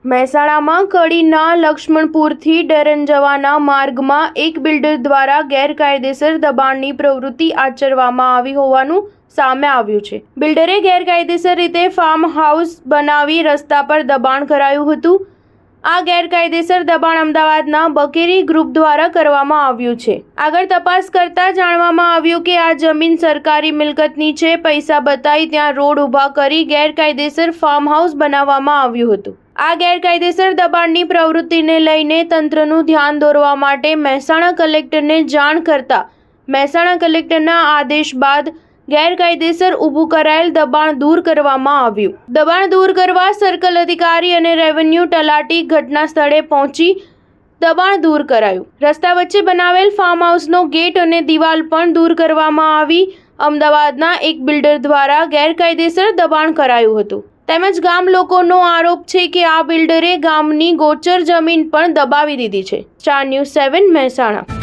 મહેસાણામાં કડીના લક્ષ્મણપુરથી ડેરન જવાના માર્ગમાં એક બિલ્ડર દ્વારા ગેરકાયદેસર દબાણની પ્રવૃત્તિ આચરવામાં આવી હોવાનું સામે આવ્યું છે। બિલ્ડરે ગેરકાયદેસર રીતે ફાર્મ હાઉસ બનાવી રસ્તા પર દબાણ કરાયું હતું। આ ગેરકાયદેસર દબાણ અમદાવાદના બકેરી ગ્રુપ દ્વારા કરવામાં આવ્યું છે। આગળ તપાસ કરતા જાણવામાં આવ્યું કે આ જમીન સરકારી મિલકતની છે। પૈસા બતાવી ત્યાં રોડ ઊભા કરી ગેરકાયદેસર ફાર્મ હાઉસ બનાવવામાં આવ્યું હતું। આ ગેરકાયદેસર દબાણની પ્રવૃત્તિને લઈને તંત્રનું ધ્યાન દોરવા માટે મહેસાણા કલેક્ટરને જાણ કરતા મહેસાણા કલેક્ટરના આદેશ બાદ ગેરકાયદેસર ઊભું કરાયેલ દબાણ દૂર કરવામાં આવ્યું। દબાણ દૂર કરવા સર્કલ અધિકારી અને રેવન્યુ તલાટી ઘટના સ્થળે પહોંચી દબાણ દૂર કરાયું। રસ્તા વચ્ચે બનાવેલ ફાર્મ હાઉસનો ગેટ અને દિવાલ પણ દૂર કરવામાં આવી। અમદાવાદના એક બિલ્ડર દ્વારા ગેરકાયદેસર દબાણ કરાયું હતું તેમજ ગામ લોકોનો આરોપ છે કે આ બિલ્ડરે ગામની ગોચર જમીન પણ દબાવી દીધી છે। Star news 7 Mehsana.